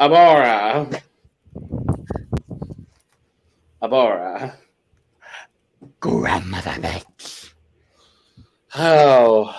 Abora. Abora. Grandmother bitch. Oh.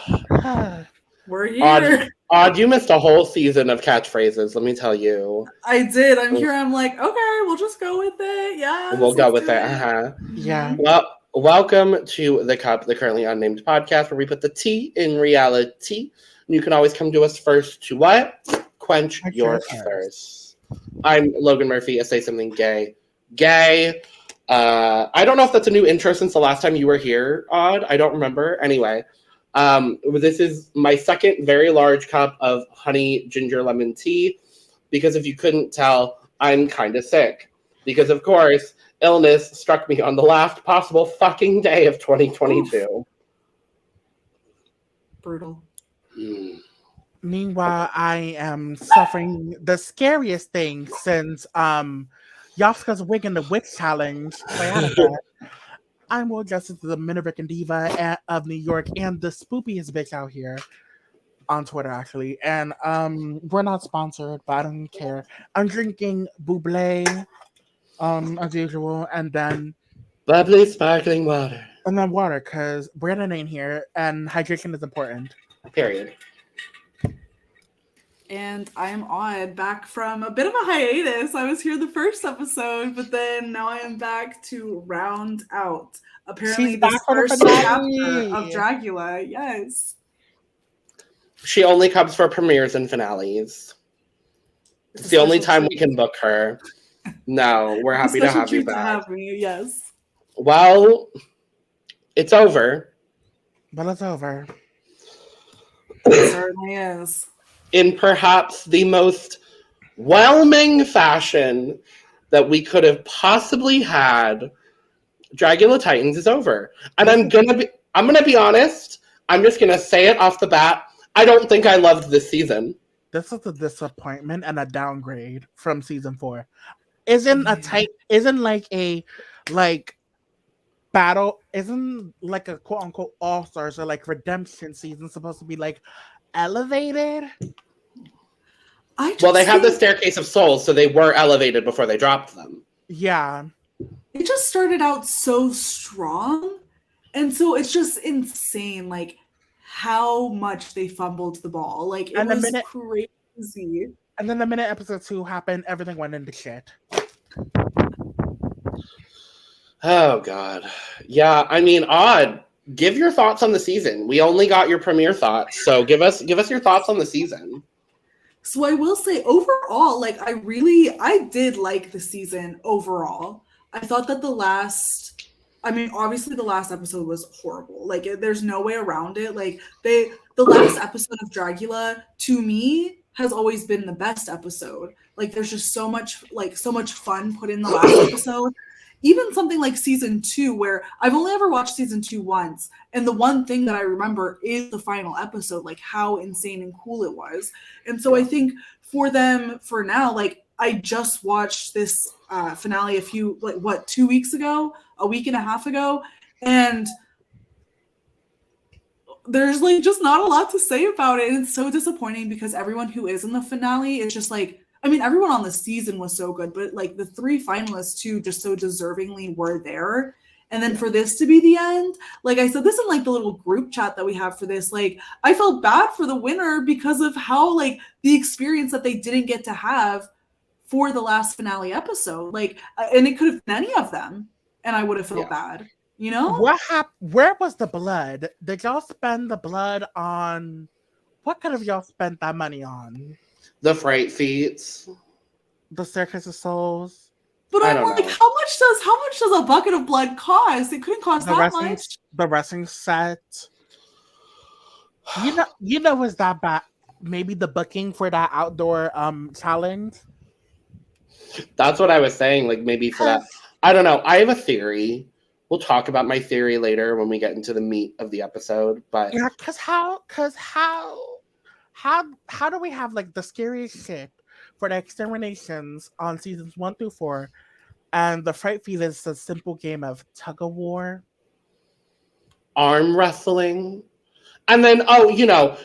We're here. Odd, you missed a whole season of catchphrases, let me tell you. I did. I'm here. I'm like, okay, we'll just go with it. Yeah. We'll go with it. Uh-huh. Yeah. Well, welcome to The Cup, the currently unnamed podcast where we put the tea in reality. You can always come to us first to what? Quench your thirst. I'm Logan Murphy, a Say Something Gay. Gay. I don't know if that's a new intro since the last time you were here, Odd. I don't remember. Anyway, this is my second very large cup of honey ginger lemon tea because if you couldn't tell, I'm kind of sick. Because, of course, illness struck me on the last possible fucking day of 2022. Oof. Brutal. Meanwhile, I am suffering the scariest thing since Yaska's wig and the witch challenge. I'm Will Justice, the Minerican Diva of New York and the spoopiest bitch out here on Twitter, actually. And we're not sponsored, but I don't care. I'm drinking Buble, as usual, and then bubbly sparkling water. And then water, because Brandon ain't here, and hydration is important. Period. And I'm Odd, back from a bit of a hiatus. I was here the first episode, but then now I am back to round out. Apparently, this first chapter of Dragula. Yes. She only comes for premieres and finales. It's the only time we can book her. No, we're happy to have you back. To have me, yes. Well, it's over. But it's over. It certainly is. In perhaps the most whelming fashion that we could have possibly had, Dragula Titans is over. And I'm gonna be honest. I'm just gonna say it off the bat. I don't think I loved this season. This is a disappointment and a downgrade from season 4. Isn't like a battle, isn't like a quote unquote all-stars or like redemption season supposed to be like elevated? Well, they have the Staircase of Souls, so they were elevated before they dropped them. Yeah. It just started out so strong, and so it's just insane, like how much they fumbled the ball. Like it was crazy. And then the minute episode 2 happened, everything went into shit. Oh God. Yeah, I mean, Odd, give your thoughts on the season. We only got your premiere thoughts, so give us your thoughts on the season. So I will say overall, like I did like the season overall. I thought that obviously the last episode was horrible. Like there's no way around it. Like the last episode of Dragula to me has always been the best episode. Like there's just so much fun put in the last episode. Even something like season 2, where I've only ever watched season 2 once, and the one thing that I remember is the final episode, like how insane and cool it was. And so I think for them, for now, like I just watched this finale 2 weeks ago, a week and a half ago, and there's like just not a lot to say about it. And it's so disappointing because everyone who is in the finale is just like, I mean, everyone on the season was so good, but like the 3 finalists too, just so deservingly were there. And then for this to be the end, like I said, this in like the little group chat that we have for this, like I felt bad for the winner because of how like the experience that they didn't get to have for the last finale episode. Like, and it could have been any of them, and I would have felt bad. You know? What happened? Where was the blood? Did y'all spend the blood on? What could have y'all spent that money on? The freight fees, the Staircase of Souls. But I'm like, how much does a bucket of blood cost? It couldn't cost that much. The wrestling set. You know, is that bad? Maybe the booking for that outdoor challenge. That's what I was saying. Like maybe for that. I don't know. I have a theory. We'll talk about my theory later when we get into the meat of the episode. But yeah, because how do we have like the scariest shit for the exterminations on seasons 1 through 4, and the fright feed is a simple game of tug of war, arm wrestling, and then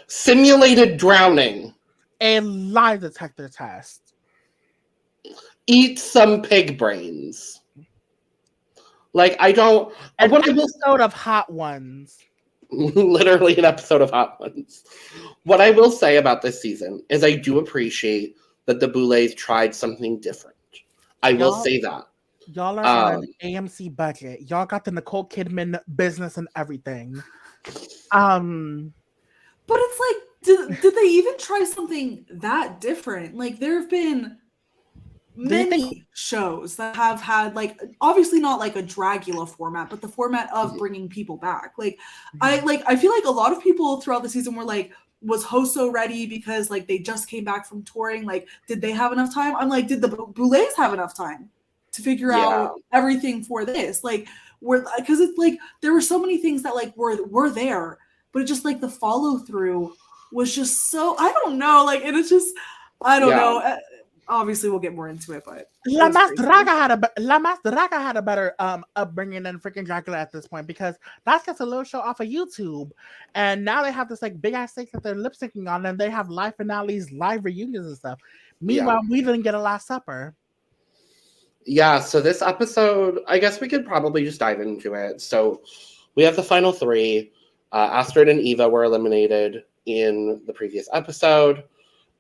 simulated drowning, a lie detector test. eat some pig brains. Like, I don't... An episode of Hot Ones. Literally an episode of Hot Ones. What I will say about this season is I do appreciate that the Boulets tried something different. I will say that. Y'all are on an AMC budget. Y'all got the Nicole Kidman business and everything. But it's like, did they even try something that different? Like, there have been many shows that have had, like, obviously not like a Dragula format, but the format of bringing people back. Like, I feel like a lot of people throughout the season were like, was Hoso ready because like they just came back from touring? Like, did they have enough time? I'm like, did the Boulets have enough time to figure out everything for this? Like, because it's like there were so many things that like were there, but it just like the follow through was just so, I don't know, like, and it's just, I don't know. Obviously, we'll get more into it, but La Mas Draga had a better upbringing than freaking Dragula at this point, because that's just a little show off of YouTube, and now they have this like big ass thing that they're lip syncing on, and they have live finales, live reunions and stuff. Meanwhile, we didn't get a Last Supper. Yeah, so this episode, I guess we could probably just dive into it. So we have the final three. Astrid and Eva were eliminated in the previous episode.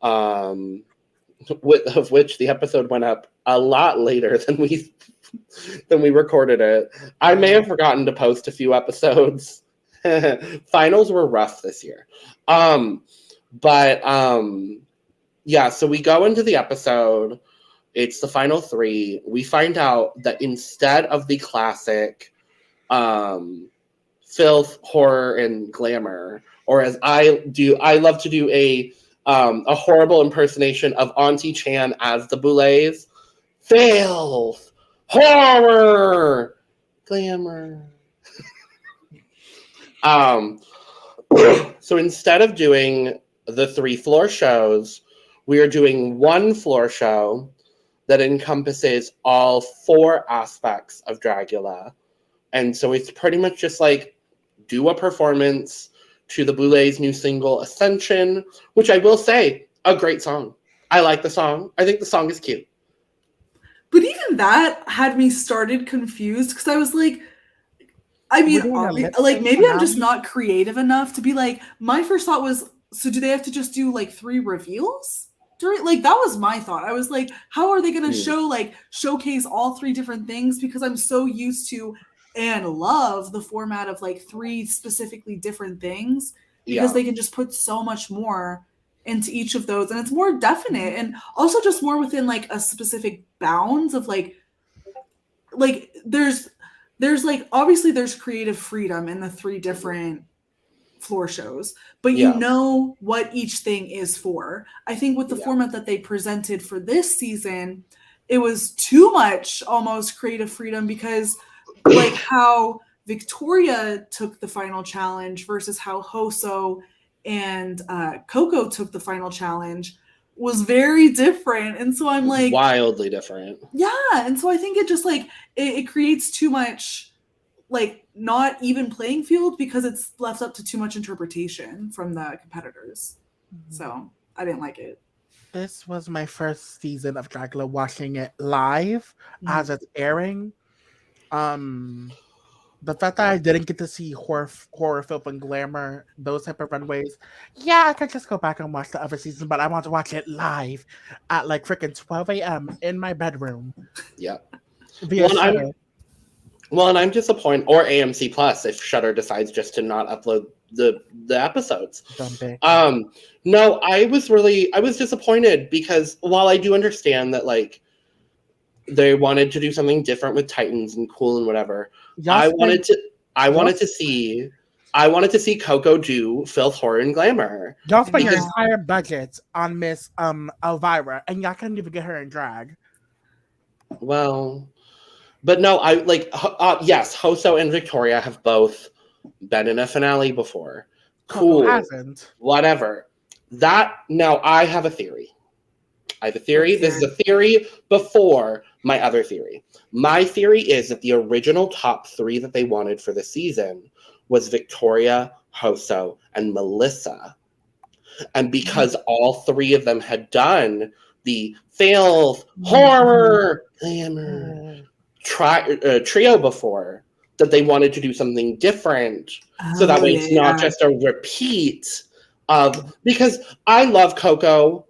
Of which the episode went up a lot later than we recorded it. I may have forgotten to post a few episodes. Finals were rough this year. Yeah, so we go into the episode. It's the final three. We find out that instead of the classic filth, horror, and glamour, or as I love to do a horrible impersonation of Auntie Chan as the Boulets. Filth, horror, glamour. So instead of doing the 3 floor shows, we are doing one floor show that encompasses all 4 aspects of Dragula. And so it's pretty much just like do a performance to the Boulets' new single, Ascension, which I will say, a great song. I like the song. I think the song is cute. But even that had me started confused, because I was like, I mean, like, maybe I'm just not creative enough to be like, my first thought was, so do they have to just do like 3 reveals? Like, that was my thought. I was like, how are they going to showcase all 3 different things? Because I'm so used to and love the format of like 3 specifically different things, because they can just put so much more into each of those, and it's more definite, and also just more within like a specific bounds of like there's like, obviously there's creative freedom in the 3 different floor shows, but you know what each thing is for. I think with the format that they presented for this season, it was too much almost creative freedom, because like how Victoria took the final challenge versus how Hoso and Coco took the final challenge was very different. And so I'm like, wildly different. Yeah. And so I think it just like, it creates too much, like, not even playing field, because it's left up to too much interpretation from the competitors. So I didn't like it. This was my first season of Dragula watching it live as it's airing. The fact that I didn't get to see horror, filth, and glamour, those type of runways, I could just go back and watch the other season, but I want to watch it live at like freaking 12 a.m. in my bedroom. Yeah. Well, and I'm disappointed, or AMC Plus, if Shudder decides just to not upload the episodes. No, I was disappointed, because while I do understand that like they wanted to do something different with Titans and cool and whatever, I wanted to see Coco do filth, horror, and glamour. Y'all spent your entire budget on Miss Elvira, and y'all couldn't even get her in drag. Well, but no, I like yes, Hoso and Victoria have both been in a finale before. Cool. Coco hasn't. Whatever. Now I have a theory. This is a theory before my other theory. My theory is that the original top 3 that they wanted for the season was Victoria, Hoso, and Melissa. And because all 3 of them had done the filth, horror, glamour trio before, that they wanted to do something different. So that way it's not just a repeat of, because I love Coco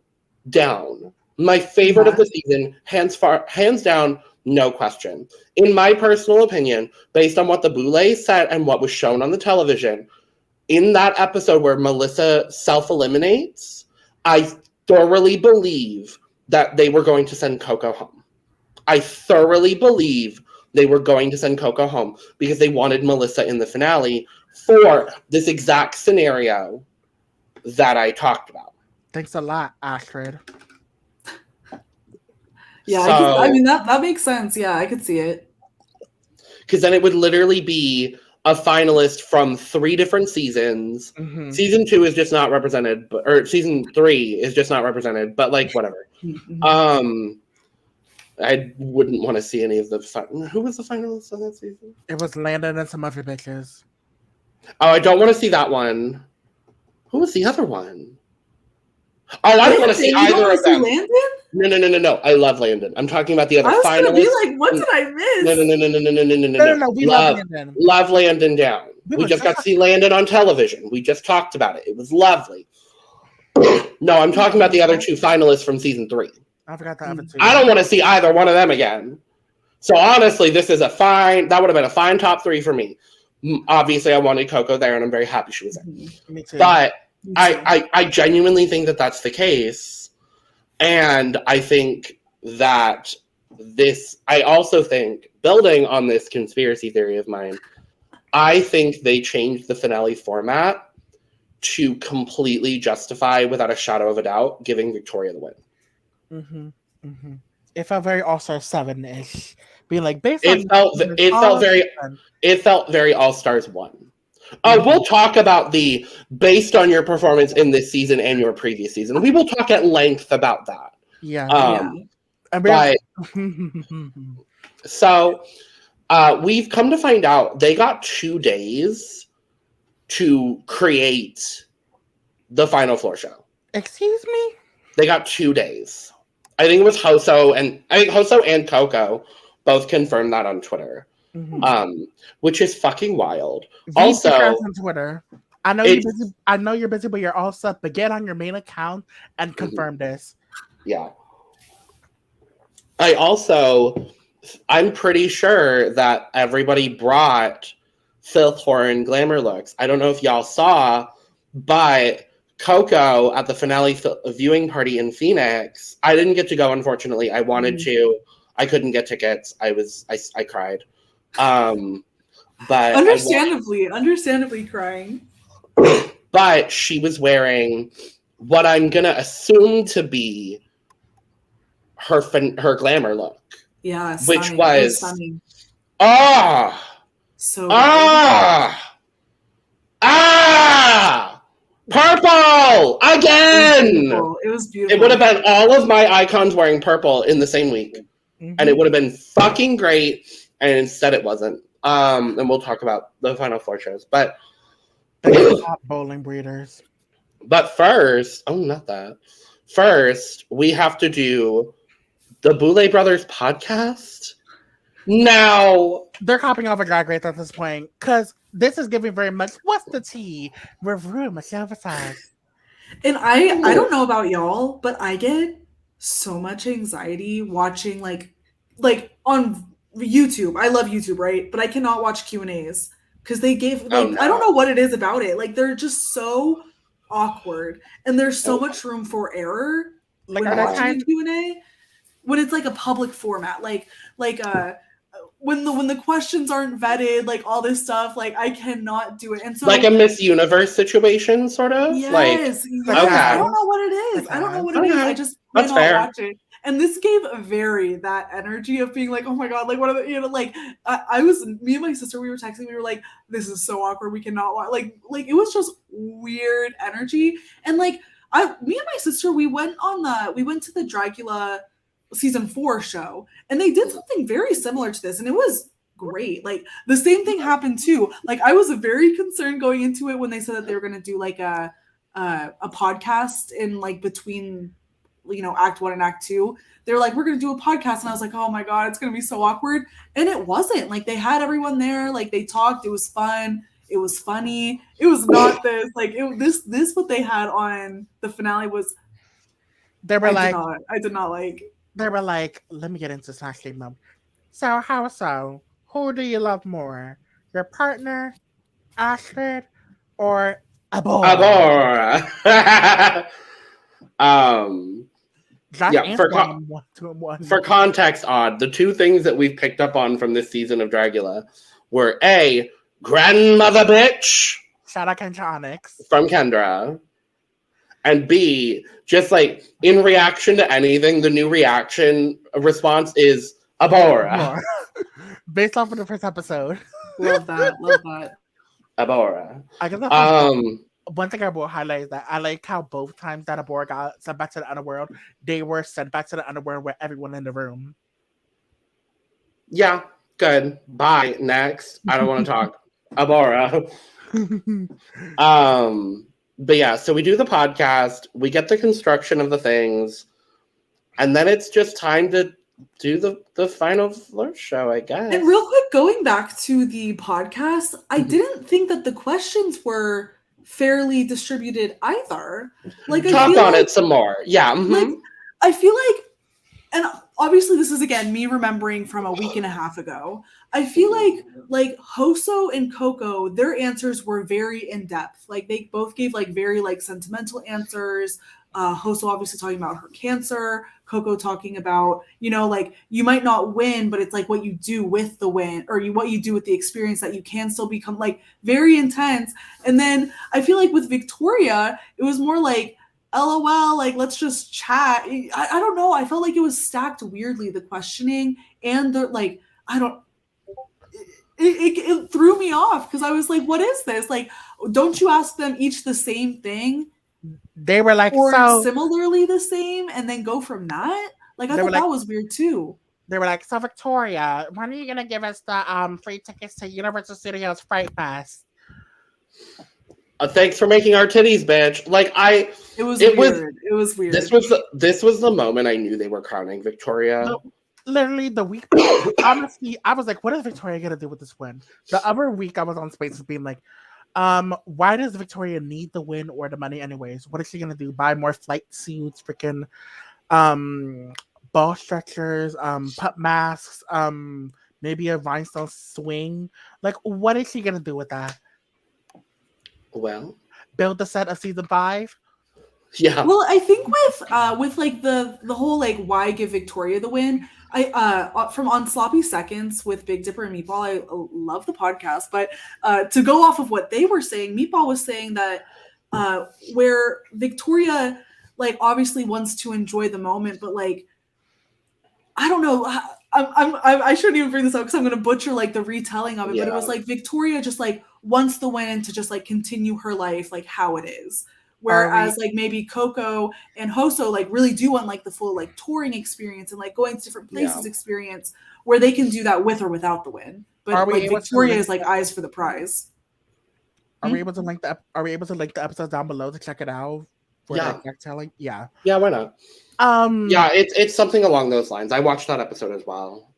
down. My favorite of the season, hands down, no question. In my personal opinion, based on what the Boulay said and what was shown on the television, in that episode where Melissa self-eliminates, I thoroughly believe that they were going to send Coco home. I thoroughly believe they were going to send Coco home because they wanted Melissa in the finale for this exact scenario that I talked about. Thanks a lot, Astrid. Yeah, I mean, that makes sense. Yeah, I could see it. Because then it would literally be a finalist from 3 different seasons. Mm-hmm. Season 2 is just not represented, or season 3 is just not represented, but like whatever. I wouldn't want to see any of the who was the finalist on that season? It was Landon and some other bitches. Oh, I don't want to see that one. Who was the other one? Oh, I don't want to see either of them. Landon? No. I love Landon. I'm talking about the other finalists. I was gonna be like, what did I miss? No. We love Landon. Love Landon down. We just got to see Landon on television. We just talked about it. It was lovely. No, I'm talking about the other 2 finalists from season 3. I forgot the other 2. I don't want to see either one of them again. So honestly, this is that would have been a fine top 3 for me. Obviously, I wanted Coco there, and I'm very happy she was there. Me too. But I genuinely think that that's the case. And I think that I also think, building on this conspiracy theory of mine, I think they changed the finale format to completely justify, without a shadow of a doubt, giving Victoria the win. It felt very All-Star 7-ish. Being like, it felt very All-Stars 1. We'll talk about the based on your performance in this season and your previous season. We will talk at length about that. So we've come to find out they got 2 days to create the final floor show. Excuse me? They got 2 days. I think it was Hoso and Coco both confirmed that on Twitter. Which is fucking wild. Also, on Twitter. I know you're busy. I know you're busy, but you're all set. But get on your main account and confirm this. Yeah. I'm pretty sure that everybody brought filth, horror, and glamour looks. I don't know if y'all saw, but Coco at the finale viewing party in Phoenix. I didn't get to go, unfortunately. I wanted to. I couldn't get tickets. I cried. But understandably crying. But she was wearing what I'm gonna assume to be her glamour look. Yeah, which was stunning. Purple again. It was beautiful. It would have been all of my icons wearing purple in the same week, and it would have been fucking great. And instead, it wasn't. And we'll talk about the final floor shows, but bowling breeders. But first, not that. First, we have to do the Boulay Brothers podcast. Now they're copying off a Drag Race at this point because this is giving very much what's the tea with room Michelle Visage. And I don't know about y'all, but I get so much anxiety watching like on YouTube. I love YouTube, right? But I cannot watch Q&As because they gave I don't know what it is about it. Like they're just so awkward, and there's so much room for error when watching a Q&A when it's like a public format, like when the questions aren't vetted, like all this stuff, like I cannot do it. And so like a Miss Universe situation, sort of. Yes. Okay. I don't know what it is. I just cannot watch it. And this gave that energy of being like, oh my god, like what are the, like me and my sister, we were texting, we were like, this is so awkward, we cannot watch, like it was just weird energy. And like me and my sister, we went to the Dragula season 4 show, and they did something very similar to this, and it was great. Like the same thing happened too. Like I was very concerned going into it when they said that they were going to do like a podcast in like between act 1 and act 2. They were like, we're going to do a podcast. And I was like, oh my God, it's going to be so awkward. And it wasn't. Like, they had everyone there. Like, they talked. It was fun. It was funny. It was not this. Like, this what they had on the finale was. They were I did not like. They were like, let me get into this next statement. So, how so? Who do you love more? Your partner, Astrid, or Abora? For context, the two things that we've picked up on from this season of Dragula were A, grandmother bitch. Shout out Kendra Onyx. From Kendra. And B, just like in reaction to anything, the new response is Abora. Based off of the first episode. Love that. Abora. I guess one thing I will highlight is that I like how both times that Abora got sent back to the underworld, they were sent back to the underworld with everyone in the room. Yeah, good. Bye. Next. I don't want to talk. Abora. But yeah, so we do the podcast, we get the construction of the things, and then it's just time to do the final flirt show, I guess. And real quick, going back to the podcast, I didn't think that the questions were fairly distributed either. Like, talk on it some more. Yeah. Mm-hmm. Like, I feel like, and obviously this is again me remembering from a week and a half ago. I feel like Hoso and Coco, their answers were very in depth. Like, they both gave like very like sentimental answers. Hoso obviously talking about her cancer, Coco talking about, like, you might not win, but it's like what you do with the win, or what you do with the experience that you can still become, like, very intense. And then I feel like with Victoria, it was more like, LOL, like, let's just chat. I don't know. I felt like it was stacked weirdly, the questioning and the, like, it threw me off because I was like, what is this? Like, don't you ask them each the same thing? They were like, or similarly the same, and then go from that? Like, I thought that was weird too. They were like, so Victoria, when are you gonna give us the free tickets to Universal Studios Fright Fest? Thanks for making our titties, bitch. Like, it was weird. It was weird. This was the moment I knew they were crowning Victoria. No, literally the week. Honestly, I was like, what is Victoria gonna do with this win? The other week I was on Spaces being like, why does Victoria need the win or the money anyways? What is she gonna do? Buy more flight suits, freaking ball stretchers, pup masks, maybe a rhinestone swing. Like, what is she gonna do with that? Well, build the set of season 5. Yeah. Well, I think with like the whole like why give Victoria the win. I from On Sloppy Seconds with Big Dipper and Meatball. I love the podcast, but to go off of what they were saying, Meatball was saying that where Victoria like obviously wants to enjoy the moment, but like I don't know. I shouldn't even bring this up because I'm going to butcher like the retelling of it. Yeah. But it was like Victoria just like wants the win and to just like continue her life like how it is. Whereas like maybe Coco and Hoso like really do want like the full like touring experience and like going to different places experience where they can do that with or without the win. But like Victoria is like eyes for the prize. Are we able to link the episodes down below to check it out? Yeah. Telling? Yeah. Yeah, why not? Yeah, it's something along those lines. I watched that episode as well.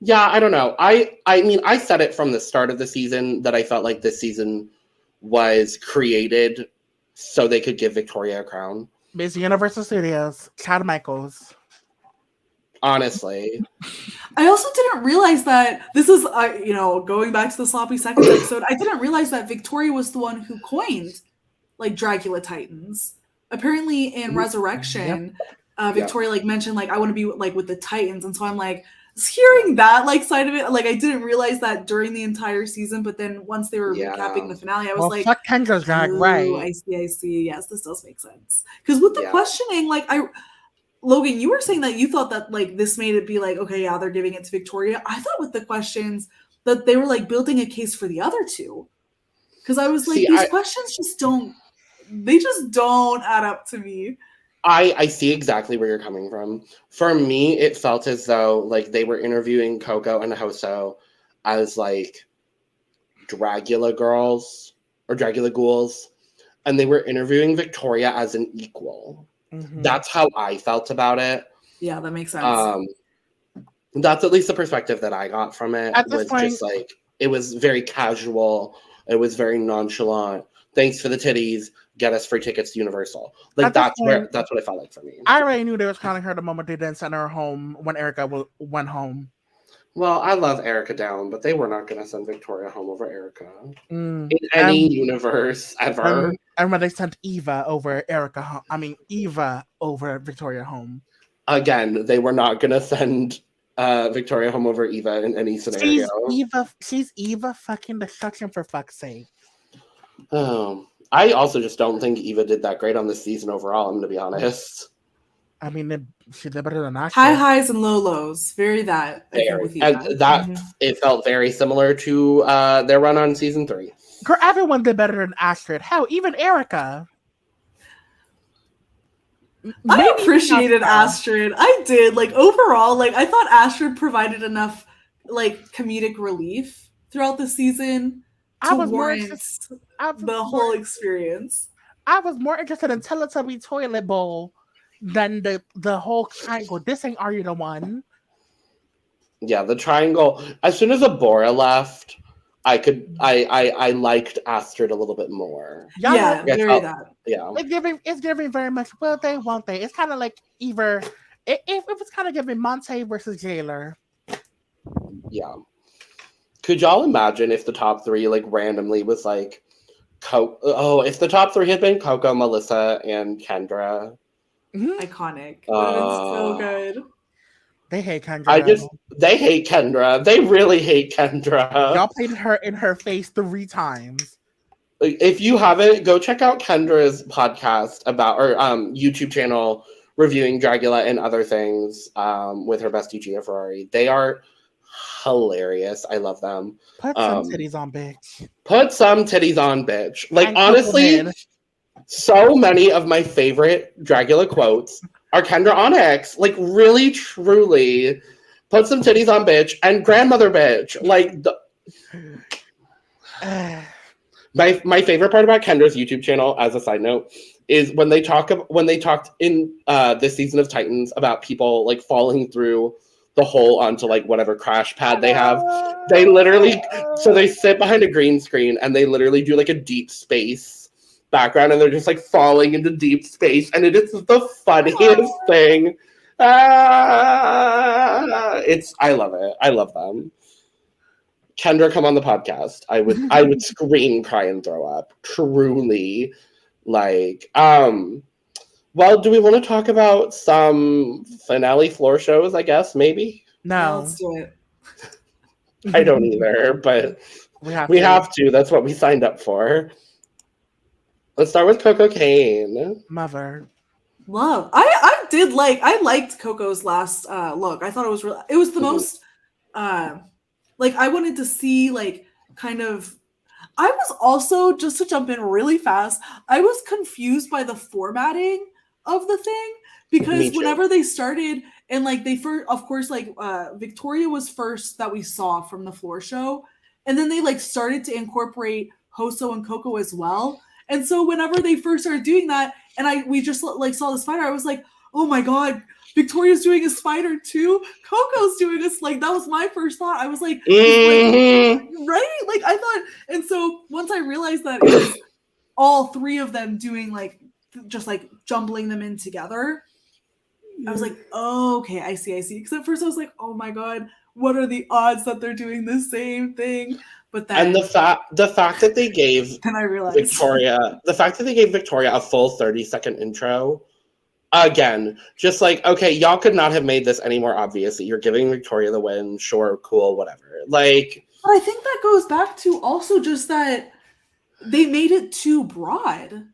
Yeah, I don't know. I mean, I said it from the start of the season that I felt like this season was created so they could give Victoria a crown. Miss Universal Studios, Chad Michaels. Honestly. I also didn't realize that this is, going back to the Sloppy Seconds episode, I didn't realize that Victoria was the one who coined like Dragula Titans. Apparently in Resurrection, Victoria like mentioned like I want to be like with the Titans, and so I'm like hearing that like side of it, like I didn't realize that during the entire season, but then once they were recapping the finale, I was like, fuck Kendra's drag, right? I see. Yes, this does make sense. Because with the questioning, like Logan, you were saying that you thought that like this made it be like, okay, yeah, they're giving it to Victoria. I thought with the questions that they were like building a case for the other two. Because I was like, these questions just don't add up to me. I see exactly where you're coming from. For me, it felt as though like they were interviewing Coco and Hoso as like Dragula girls or Dragula ghouls. and they were interviewing Victoria as an equal. Mm-hmm. That's how I felt about it. Yeah, that makes sense. That's at least the perspective that I got from it. At this Was point, just like, it was very casual. It was very nonchalant. Thanks for the titties. Get us free tickets to Universal. Like, that's what it felt like for me. I already knew they was calling her the moment they didn't send her home when Erica went home. Well, I love Erica down, but they were not going to send Victoria home over Erica in any universe ever. And when they sent Eva over Victoria home. Again, they were not going to send Victoria home over Eva in any scenario. She's Eva fucking destruction, for fuck's sake. I also just don't think Eva did that great on this season overall, I'm going to be honest. I mean, she did better than Astrid. High highs and low lows. Very that. I think with you. And that it felt very similar to their run on season 3. Girl, everyone did better than Astrid. Hell, even Erica. I appreciated Astrid. I did. Like, overall, like, I thought Astrid provided enough, like, comedic relief throughout the season to warrant the whole experience. I was more interested in Teletubby Toilet Bowl than the whole triangle. This ain't Are You the One? Yeah, the triangle. As soon as Abora left, I liked Astrid a little bit more. Yeah, very that. Yeah. It's giving very much, will they, won't they? It's kind of like either, it was kind of giving Monte versus Jailer. Yeah. Could y'all imagine if the top 3, like, randomly was, like, if the top 3 had been Coco, Melissa, and Kendra? Mm-hmm. Iconic. It was so good. They hate Kendra. They hate Kendra. They really hate Kendra. Y'all played her in her face 3 times. If you haven't, go check out Kendra's podcast YouTube channel reviewing Dragula and other things with her bestie Gia Ferrari. They are hilarious. I love them. Put some titties on, bitch. Put some titties on, bitch. Like, honestly, so many of my favorite Dragula quotes are Kendra Onyx. Like, really, truly, put some titties on, bitch, and grandmother, bitch. Like, my favorite part about Kendra's YouTube channel, as a side note, is when they talked in this season of Titans about people, like, falling through the hole onto, like, whatever crash pad they have. They literally, so they sit behind a green screen and they literally do, like, a deep space background, and they're just, like, falling into deep space, and it is the funniest thing. I love it. I love them. Kendra, come on the podcast. I would scream, cry, and throw up. Truly. Like, well, do we want to talk about some finale floor shows, I guess, maybe? No. Let's do it. I don't either, but we have to. That's what we signed up for. Let's start with Coco Kane. Mother. Love. I liked Coco's last look. I thought it was the most like, I wanted to see, like, kind of, I was also, just to jump in really fast, I was confused by the formatting of the thing, because whenever they started, and, like, they first, of course, like, Victoria was first that we saw from the floor show, and then they, like, started to incorporate Hoso and Coco as well. And so whenever they first started doing that, and we just, like, saw the spider, I was like, oh my god, Victoria's doing a spider too. Coco's doing this. Like, that was my first thought. I was like, right? Like, I thought, and so once I realized that it was all 3 of them doing, like, just, like, jumbling them in together, I was like, oh, okay, I see. Because at first I was like, oh my god, what are the odds that they're doing the same thing? But then, and the fact that they gave then I realized Victoria a full 30-second intro. Again, just like, okay, y'all could not have made this any more obvious that you're giving Victoria the win. Sure, cool, whatever. Like, but I think that goes back to also just that they made it too broad,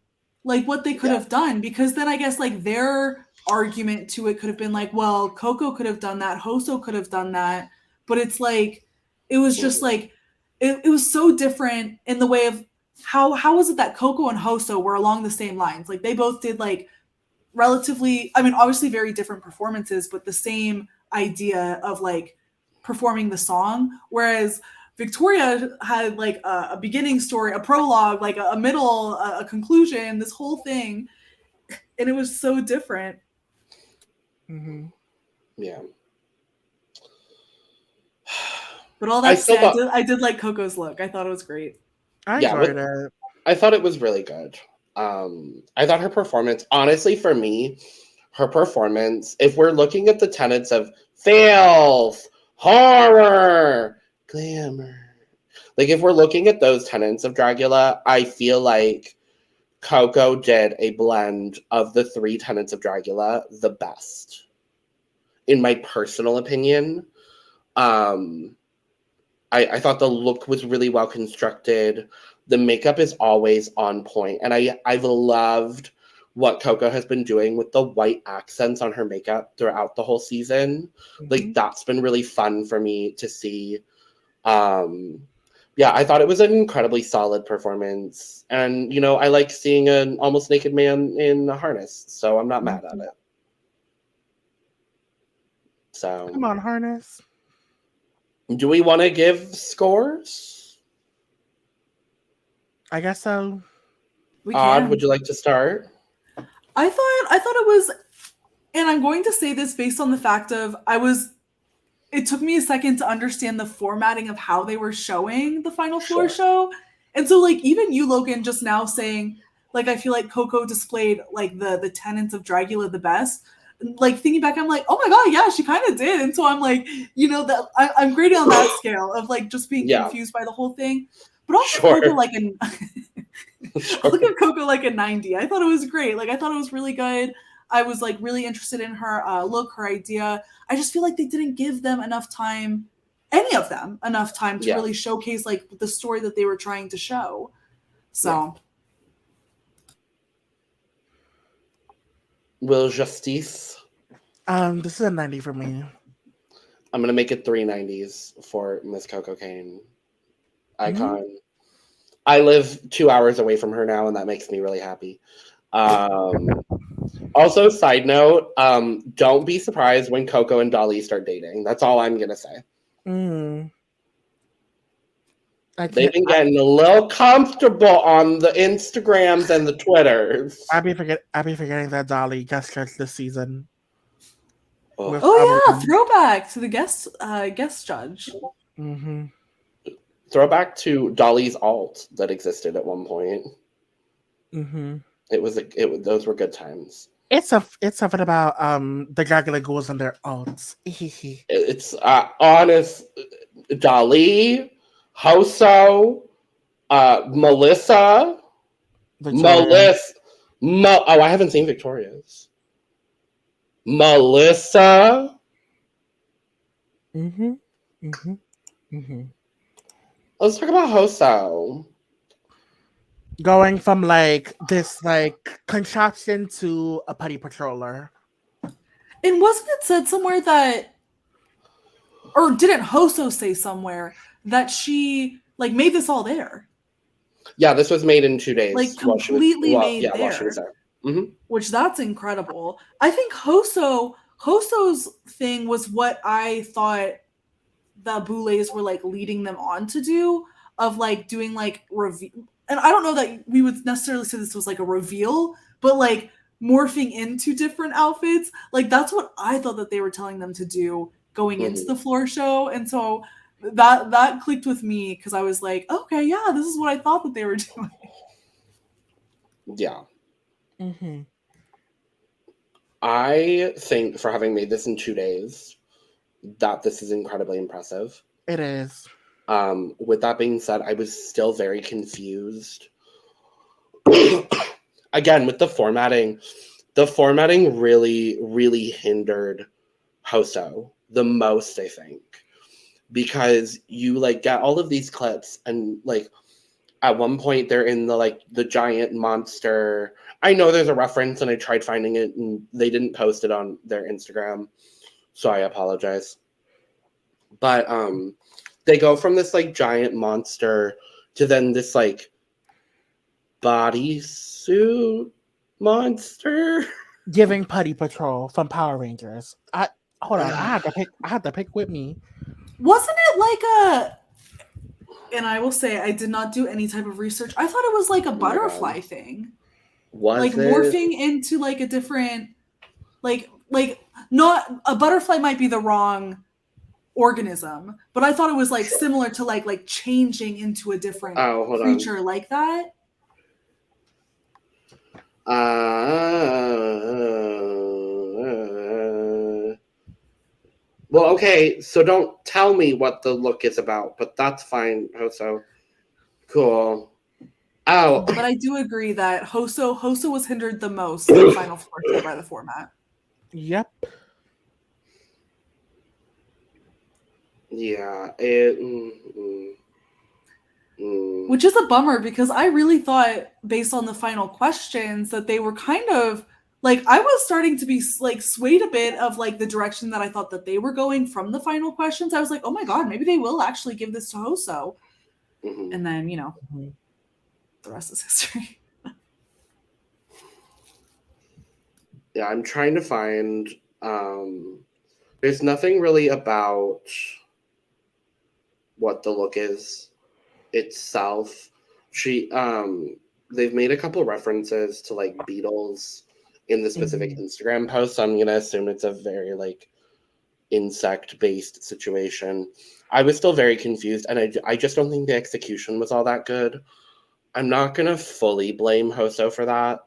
like, what they could have done, because then I guess, like, their argument to it could have been like, well, Coco could have done that, Hoso could have done that, but it's like, it was just like, it was so different in the way of how was it that Coco and Hoso were along the same lines? Like, they both did, like, relatively, I mean, obviously very different performances, but the same idea of, like, performing the song. Whereas Victoria had like a beginning story, a prologue, like a middle, a conclusion, this whole thing, and it was so different. Mm-hmm. Yeah. But all that said, I did like Coco's look. I thought it was great. I enjoyed it. I thought it was really good. I thought her performance, honestly, for me, her performance, if we're looking at the tenets of filth, horror, glamour, like if we're looking at those tenets of Dragula, I feel like Coco did a blend of the three tenets of Dragula the best, in my personal opinion. I thought the look was really well constructed. The makeup is always on point. And I've loved what Coco has been doing with the white accents on her makeup throughout the whole season. Mm-hmm. Like, that's been really fun for me to see. Yeah, I thought it was an incredibly solid performance. And, you know, I like seeing an almost naked man in a harness. So I'm not mad at it. So come on, harness. Do we want to give scores? I guess so. Odd, would you like to start? I thought it was, and I'm going to say this based on the fact of it took me a second to understand the formatting of how they were showing the final floor show. And so like even you, Logan, just now saying, like, I feel like Coco displayed like the tenets of Dragula the best. Like thinking back, I'm like, oh my god, yeah, she kind of did. And so I'm like, you know, that I'm grading on that scale of like just being confused by the whole thing. But I'll give Coco like I'll give Coco like a 90. I thought it was great. Like I thought it was really good. I was like really interested in her look, her idea. I just feel like they didn't give them enough time, any of them enough time to really showcase like the story that they were trying to show. So. Will Justice? This is a 90 for me. I'm gonna make it 3 90s for Miss Coco Kane. Icon. Mm-hmm. I live 2 hours away from her now, and that makes me really happy. Also, side note, don't be surprised when Coco and Dolly start dating. That's all I'm gonna say. They've been getting a little comfortable on the Instagrams and the Twitters. I'll be forgetting that Dolly guest judge this season. Oh yeah, throwback to the guest judge. Mm-hmm. Throwback to Dolly's alt that existed at one point. Mm-hmm. Those were good times. It's something about the Dragula ghouls and their alts. It's honest. Dolly, Hoso, Melissa. I haven't seen Victoria's. Melissa. Mm-hmm. Mm-hmm. Mm-hmm. Let's talk about Hoso. Going from like this like contraption to a putty patroller. And wasn't it said somewhere that, or didn't Hoso say somewhere that she like made this all there? Yeah, this was made in 2 days. Like completely made there. While she was there. Mm-hmm. Which that's incredible. I think Hoso's thing was what I thought the Boulets were like leading them on to do, of like doing like reveal. And I don't know that we would necessarily say this was like a reveal, but like morphing into different outfits. Like that's what I thought that they were telling them to do going into the floor show. And so that clicked with me because I was like, okay, yeah, this is what I thought that they were doing. Yeah. Mm-hmm. I think for having made this in 2 days, that this is incredibly impressive. It is. With that being said, I was still very confused. Again, with the formatting really, really hindered Hoso the most, I think. Because you like get all of these clips and like at one point they're in the giant monster. I know there's a reference and I tried finding it and they didn't post it on their Instagram. So I apologize. But they go from this like giant monster to then this like bodysuit monster. Giving Putty Patrol from Power Rangers. I had to pick with me. Wasn't it like And I will say, I did not do any type of research. I thought it was like a butterfly thing. Was like it? Morphing into like a different, like not a butterfly might be the wrong organism, but I thought it was like similar to like changing into a different creature like that. Well, okay, so don't tell me what the look is about, but that's fine, Hoso. Cool. Oh. But I do agree that Hoso was hindered the most in the final floor show by the format. Yep. Yeah. Which is a bummer because I really thought, based on the final questions, that they were kind of like, I was starting to be like swayed a bit of like the direction that I thought that they were going from the final questions. I was like, oh my god, maybe they will actually give this to Hoso. Mm-hmm. And then, the rest is history. Yeah, I'm trying to find. There's nothing really about what the look is itself. They've made a couple references to like beetles in the specific Instagram post, so I'm gonna assume it's a very like insect-based situation. I was still very confused, and I just don't think the execution was all that good. I'm not gonna fully blame Hoso for that.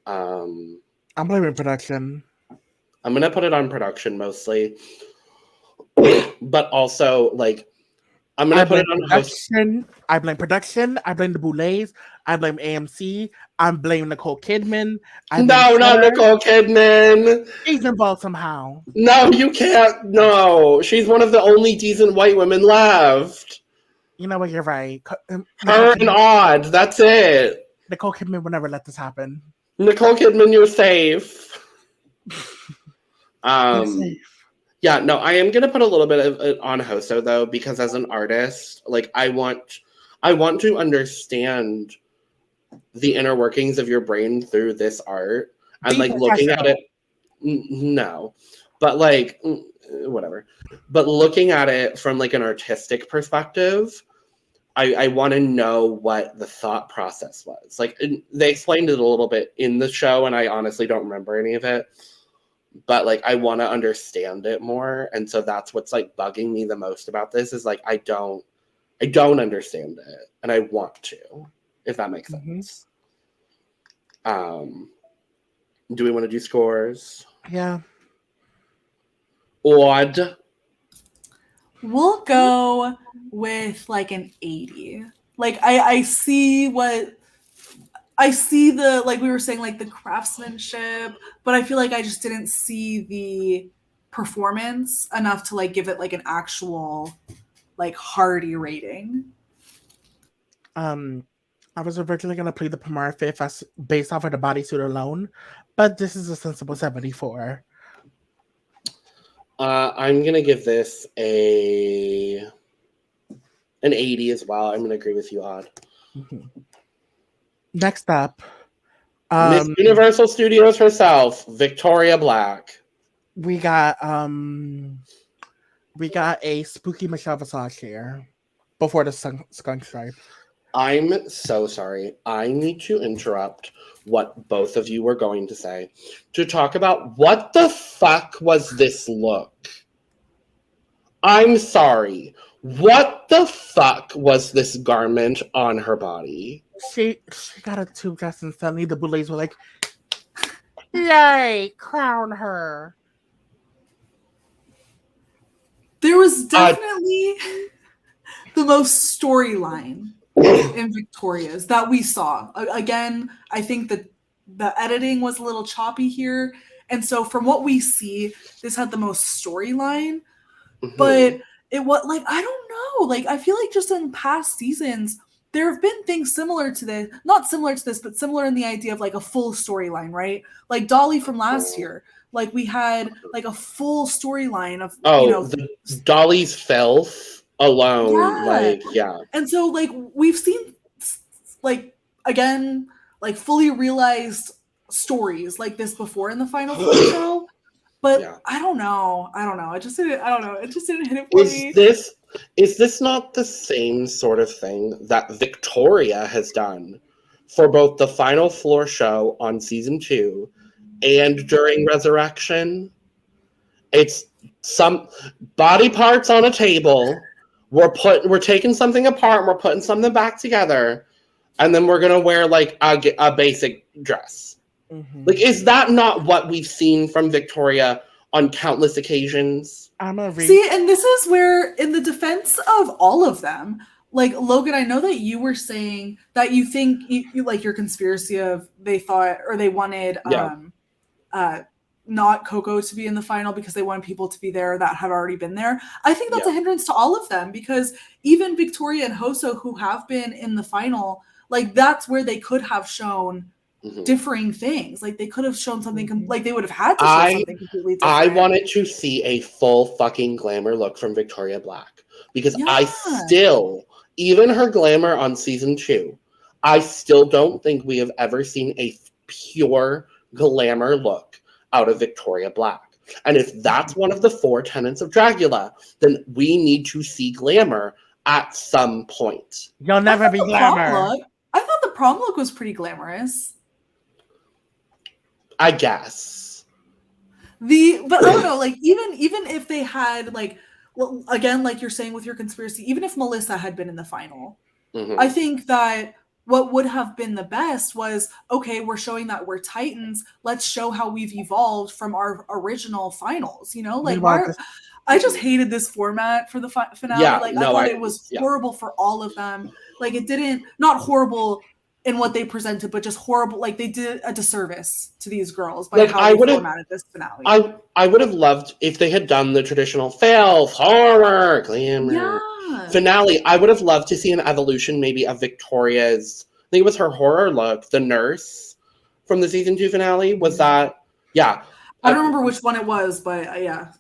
I'm blaming production. I'm gonna put it on production mostly, but also like I'm gonna put it on production. I blame production. I blame the Boulets. I blame AMC. I blame Nicole Kidman. No, not Nicole Kidman. She's involved somehow. No, you can't. No, she's one of the only decent white women left. You know what? You're right. Her and Odd. That's it. Nicole Kidman would never let this happen. Nicole Kidman, you're safe. You're safe. Yeah, no, I am gonna put a little bit of it on Hoso though, because as an artist, like I want to understand the inner workings of your brain through this art. And like looking at it, no, but like whatever. But looking at it from like an artistic perspective, I want to know what the thought process was. Like they explained it a little bit in the show, and I honestly don't remember any of it. But like I want to understand it more, and so that's what's like bugging me the most about this is like I don't understand it, and I want to, if that makes sense. Do we want to do scores? Yeah. Odd. We'll go with like an 80. Like I see the, like we were saying, like the craftsmanship, but I feel like I just didn't see the performance enough to like give it like an actual like hearty rating. I was originally gonna play the Pomar Fifth as based off of the bodysuit alone, but this is a sensible 74. I'm gonna give this an 80 as well. I'm gonna agree with you, Odd. Mm-hmm. Next up, Miss Universal Studios herself, Victoria Black. We got a spooky Michelle Visage here before the skunk stripe. I'm so sorry. I need to interrupt what both of you were going to say to talk about what the fuck was this look? I'm sorry. What the fuck was this garment on her body? She got a tube dress and suddenly the Boulets were like, yay, crown her. There was definitely the most storyline in Victoria's that we saw. Again, I think that the editing was a little choppy here. And so from what we see, this had the most storyline. Mm-hmm. But it was like, I don't know. Like, I feel like just in past seasons, there have been things similar to this, not similar to this, but similar in the idea of like a full storyline, right? Like Dolly from last year. Like we had like a full storyline of, Dolly's filth alone. Yeah. And so like we've seen like, again, like fully realized stories like this before in the final show. But I don't know. It just didn't hit it for me. Is this not the same sort of thing that Victoria has done for both the final floor show on season 2 and during Resurrection? It's some body parts on a table. We're taking something apart and we're putting something back together, and then we're gonna wear like a basic dress. Mm-hmm. Like, is that not what we've seen from Victoria on countless occasions? See, and this is where, in the defense of all of them, like Logan, I know that you were saying that you think you like your conspiracy of they thought or they wanted not Coco to be in the final because they wanted people to be there that had already been there. I think that's a hindrance to all of them, because even Victoria and Hoso, who have been in the final, like that's where they could have shown differing things. Like they could have shown something like they would have had to show something completely different. I wanted to see a full fucking glamour look from Victoria Black, because I still, even her glamour on season 2, I still don't think we have ever seen a pure glamour look out of Victoria Black. And if that's one of the 4 tenets of Dragula, then we need to see glamour at some point. You'll never be glamour. I thought the prom look was pretty glamorous. I guess. But I don't know, like even if they had like, well, again, like you're saying with your conspiracy, even if Melissa had been in the final, I think that what would have been the best was, okay, we're showing that we're Titans. Let's show how we've evolved from our original finals. You know, like I just hated this format for the finale. Yeah, I thought it was horrible for all of them. Like it didn't, not horrible in what they presented, but just horrible. Like they did a disservice to these girls by how they formatted this finale. I would have loved if they had done the traditional filth, horror, glamour finale. I would have loved to see an evolution, maybe of Victoria's. I think it was her horror look, the nurse from the season 2 finale. Was that? Yeah. I don't remember which one it was, but yeah.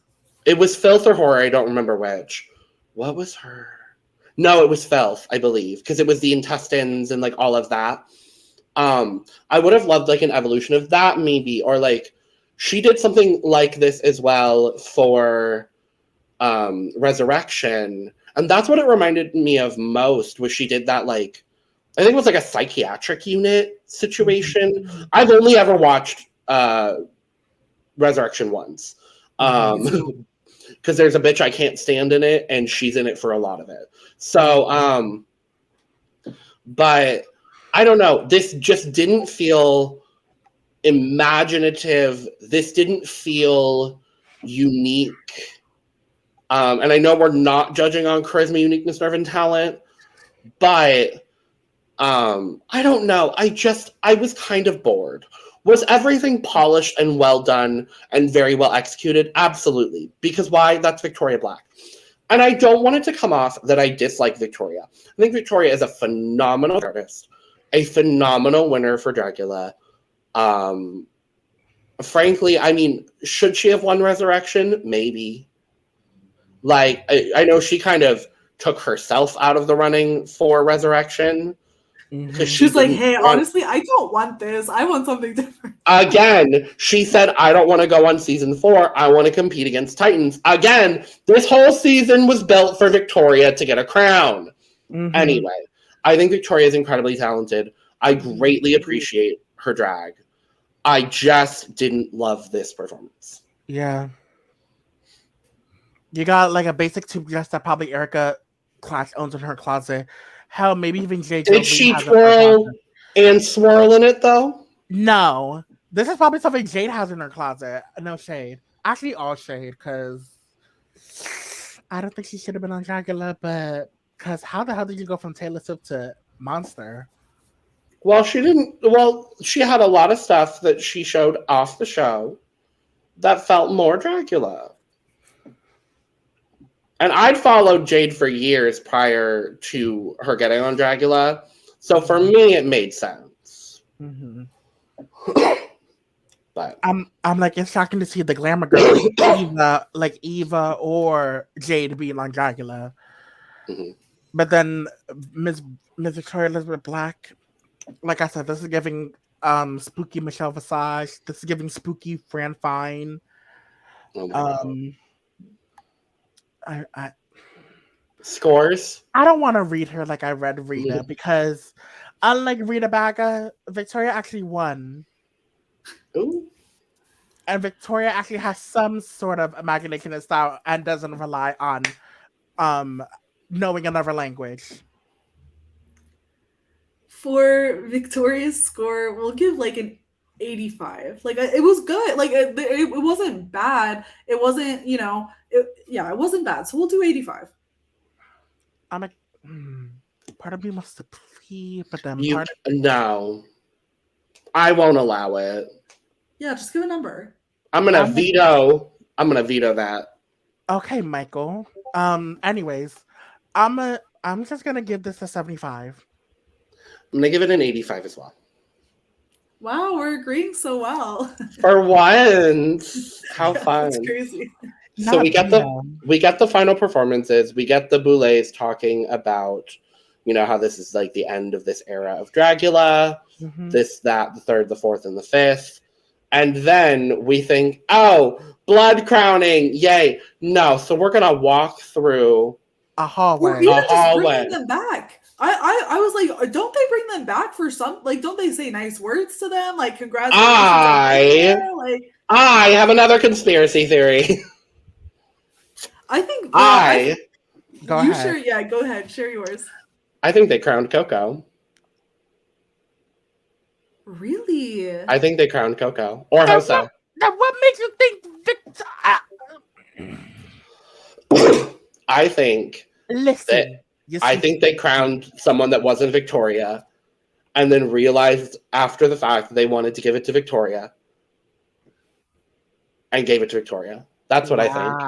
It was filth or horror. I don't remember which. What was her? No, it was filth, I believe, because it was the intestines and like all of that. I would have loved like an evolution of that, maybe, or like she did something like this as well for Resurrection, and that's what it reminded me of most. Was she did that, like, I think it was like a psychiatric unit situation. I've only ever watched Resurrection once. Because there's a bitch I can't stand in it, and she's in it for a lot of it. So, but I don't know. This just didn't feel imaginative. This didn't feel unique. And I know we're not judging on charisma, uniqueness, nerve, and talent, but I don't know. I was kind of bored. Was everything polished and well done and very well executed? Absolutely. Because why? That's Victoria Black. And I don't want it to come off that I dislike Victoria. I think Victoria is a phenomenal artist, a phenomenal winner for Dragula. Frankly, I mean, should she have won Resurrection? Maybe. Like, I know she kind of took herself out of the running for Resurrection. She's like, hey, honestly, I don't want this. I want something different. Again, she said, I don't want to go on season 4. I want to compete against Titans. Again, this whole season was built for Victoria to get a crown. Anyway, I think Victoria is incredibly talented. I greatly appreciate her drag. I just didn't love this performance. Yeah. You got like a basic tube dress that probably Erica Clash owns in her closet. Hell, maybe even Jay. Did she twirl and swirl in it though? No. This is probably something Jade has in her closet. No shade. Actually, all shade, because I don't think she should have been on Dragula, but because how the hell did you go from Taylor Swift to Monster? Well, she didn't. Well, she had a lot of stuff that she showed off the show that felt more Dragula. And I'd followed Jade for years prior to her getting on Dragula. So for me, it made sense. But I'm like, it's shocking to see the glamour girl, Eva or Jade being on Dragula. But then Miss Victoria Elizabeth Black, like I said, this is giving spooky Michelle Visage. This is giving spooky Fran Fine. Scores. I don't want to read her like I read Rita because, unlike Rita Baga, Victoria actually won. Ooh. And Victoria actually has some sort of imagination and style and doesn't rely on knowing another language. For Victoria's score, we'll give like an 85. Like it was good. Like it wasn't bad. It wasn't, it wasn't bad. So we'll do 85. I'm like, part of me wants to plead, but then No. I won't allow it. Yeah, just give a number. I'm gonna veto that. Okay, Michael. Anyways, I'm just gonna give this a 75. I'm gonna give it an 85 as well. Wow, we're agreeing so well. For once. How fun. That's crazy. So we get the final performances. We get the Boulets talking about, how this is like the end of this era of Dragula, this, that, the third, the fourth, and the fifth. And then we think, oh, blood crowning, yay. No, so we're gonna walk through a hallway. Or even just bringing them back. I was like, don't they bring them back for some? Like, don't they say nice words to them? Like, congratulations. I have another conspiracy theory. I think. Go ahead. Yeah, go ahead. Share yours. I think they crowned Coco. Really? I think they crowned Coco or Hosa. What makes you think I think. Listen. I think they crowned someone that wasn't Victoria, and then realized after the fact they wanted to give it to Victoria, and gave it to Victoria. That's what I think.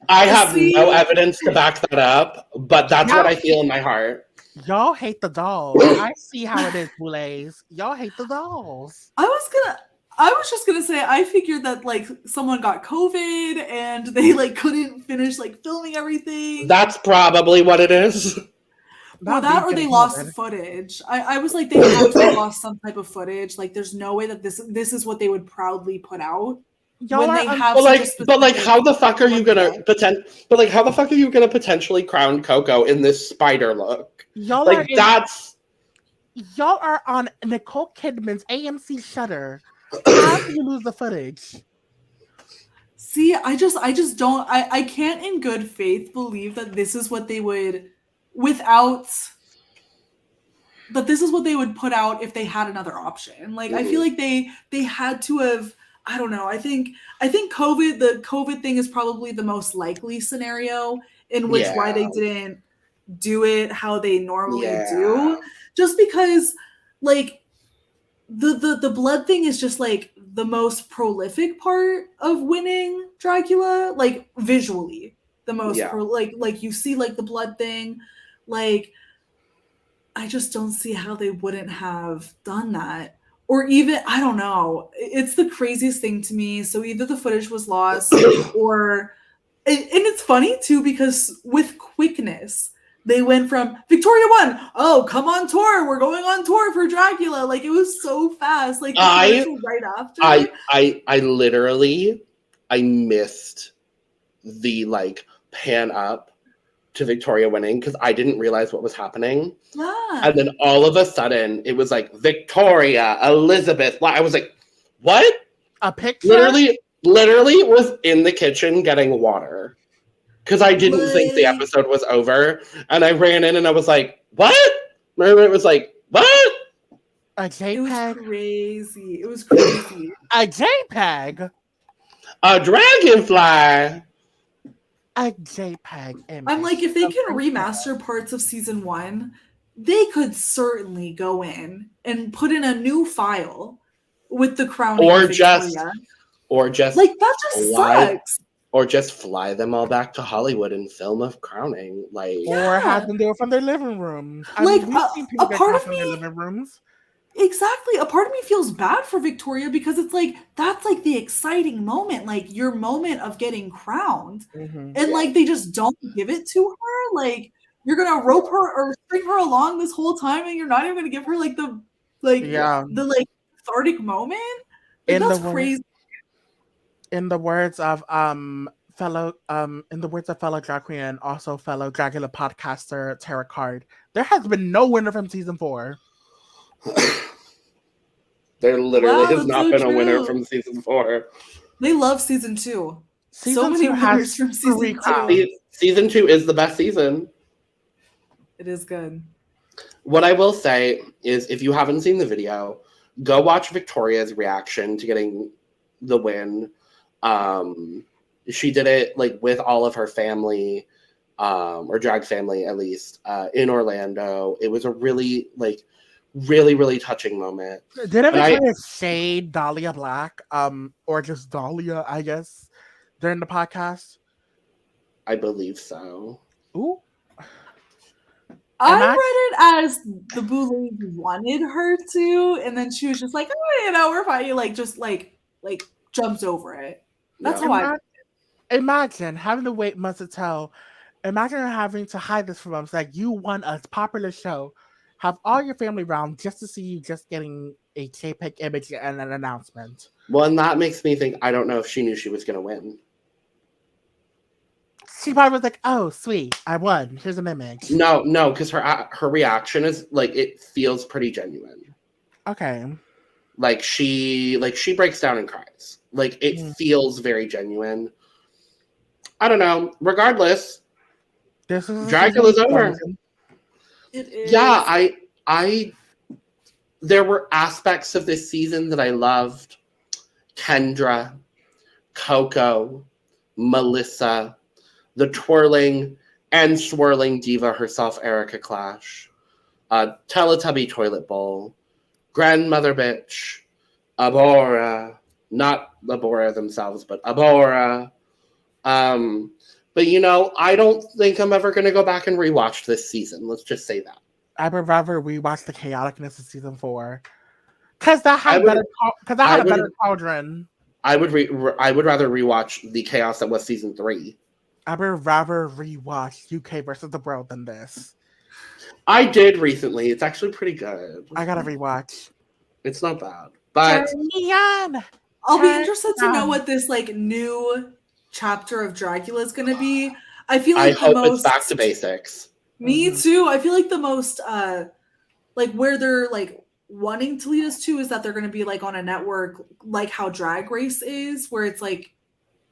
I have no evidence to back that up, but that's what I feel in my heart. Y'all hate the dolls. I see how it is, Boulets. Y'all hate the dolls. I was just gonna say, I figured that like someone got COVID and they like couldn't finish like filming everything. That's probably what it is. Well, that or they lost footage. I was like, they had to have lost some type of footage. Like, there's no way that this is what they would proudly put out. Y'all when they have but how the fuck are you gonna potentially crown Coco in this spider look? Y'all are on Nicole Kidman's AMC Shudder. How do you lose the footage? See, I just don't. I can't in good faith believe that this is what they would this is what they would put out if they had another option. Like, I feel like they had to have. I don't know. I think the COVID thing is probably the most likely scenario in which why they didn't do it how they normally do. Just because, like, the blood thing is just like the most prolific part of winning Dragula, like visually the most like you see like the blood thing, like I just don't see how they wouldn't have done that. Or even, I don't know. It's the craziest thing to me. So either the footage was lost or, and it's funny too, because with quickness, they went from Victoria won. Oh, come on tour. We're going on tour for Dragula. Like, it was so fast. Like, right after. I literally missed the like pan up to Victoria winning because I didn't realize what was happening. Yeah. And then all of a sudden it was like Victoria, Elizabeth. I was like, what? A picture? Literally was in the kitchen getting water. Because I didn't think the episode was over. And I ran in and I was like, what? Mermaid was like, what? A JPEG? It was crazy. A JPEG? A dragonfly. A JPEG image. I'm like, if they can remaster parts of season 1, they could certainly go in and put in a new file with the crowning of Victoria. Or just like, that just sucks. Or just fly them all back to Hollywood and film a crowning, like, or have them do it from their living rooms. Like, we've seen people get part of from their living rooms. Exactly. A part of me feels bad for Victoria because it's like, that's like the exciting moment, like your moment of getting crowned. And like, they just don't give it to her. Like, you're going to rope her or string her along this whole time and you're not even going to give her like the cathartic moment. Like, that's crazy. In the words of in the words of fellow drag queen and also fellow Dragula podcaster Tara Card, there has been no winner from season 4. There literally has that's not so been a winner true. from season 4. They love season 2. Season many 2 winners has from 3 season 2. crowns. Season 2 is the best season. It is good. What I will say is, if you haven't seen the video, go watch Victoria's reaction to getting the win. She did it like with all of her family, or drag family at least, in Orlando. It was a really touching moment. Did Victoria shade Dahlia Black, or just Dahlia, I guess, during the podcast? I believe so. Ooh. I read it as the Boo Lady wanted her to, and then she was just like, "Oh, we're fine." Like, just like jumps over it. That's how I. Imagine having to wait months to tell. Imagine having to hide this from us. Like, you won a popular show, have all your family around just to see you just getting a JPEG image and an announcement. Well, and that makes me think, I don't know if she knew she was going to win. She probably was like, "Oh, sweet, I won. Here's an image." No, because her reaction is like, it feels pretty genuine. Okay. Like she breaks down and cries. Like it feels very genuine. I don't know. Regardless, Dragula's over. It is. Yeah, I there were aspects of this season that I loved. Kendra, Coco, Melissa, the twirling and swirling diva herself, Erica Clash, Teletubby Toilet Bowl, Grandmother Bitch, Abora, not Abora themselves, but Abora. But I don't think I'm ever going to go back and rewatch this season. Let's just say that. I would rather rewatch the chaoticness of season 4, because that had a better cauldron. I would rather rewatch the chaos that was season 3. I would rather rewatch UK versus the World than this. I did recently. It's actually pretty good. I gotta rewatch. It's not bad, but I'll be interested to know what this new chapter of Dragula is going to be. I feel like it's back to basics. Me too. I feel like the most where they're wanting to lead us to is that they're going to be on a network like how Drag Race is, where it's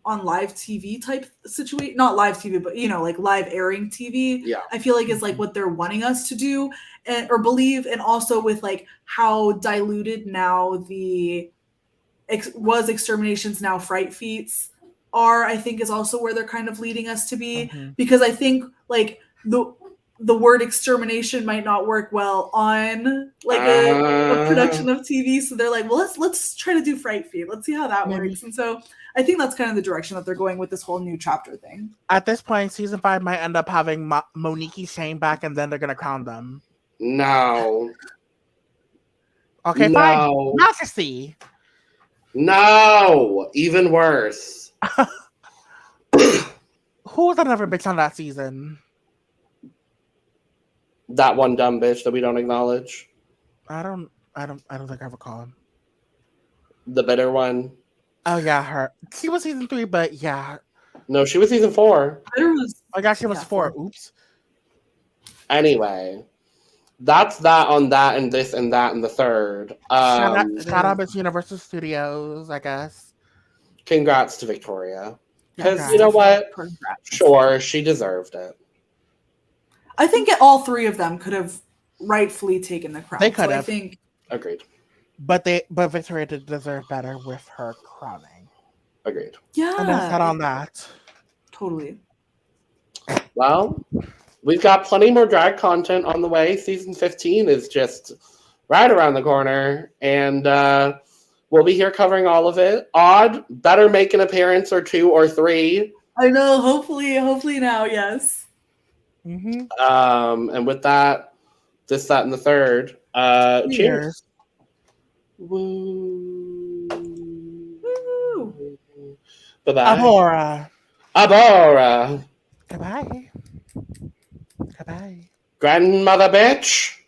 on live TV type situation, not live TV, but live airing TV. Yeah, I feel like it's what they're wanting us to do or believe, and also with how diluted now the was Exterminations, now Fright Feats are. I think is also where they're kind of leading us to be, because I think the word extermination might not work well on a production of TV, so they're like, well, let's try to do Fright Feed. Let's see how that works. And so I think that's kind of the direction that they're going with this whole new chapter thing. At this point, season 5 might end up having Monique Shane back, and then they're gonna crown them. No. Okay, fine. Majesty. No, even worse. Who was another bitch on that season? That one dumb bitch that we don't acknowledge. I don't think I recall. The bitter one. Oh yeah, her. She was season 3, but yeah. No, she was season 4. I guess she was 4. Oops. Anyway, that's that on that and this and that and the third. Shout out to Universal Studios, I guess. Congrats to Victoria. Because you know what? Sure, she deserved it. I think all 3 of them could have rightfully taken the crown. They could have. I think. Agreed. But Victoria did deserve better with her crowning. Agreed. Yeah. And that's that on that. Totally. Well, we've got plenty more drag content on the way. Season 15 is just right around the corner. And we'll be here covering all of it. Odd, better make an appearance or 2 or 3. I know. Hopefully now, yes. And with that, this, that, and the third. Cheers. Woo. Woo. Bye-bye. Abora. Abora. Goodbye. Goodbye. Grandmother bitch.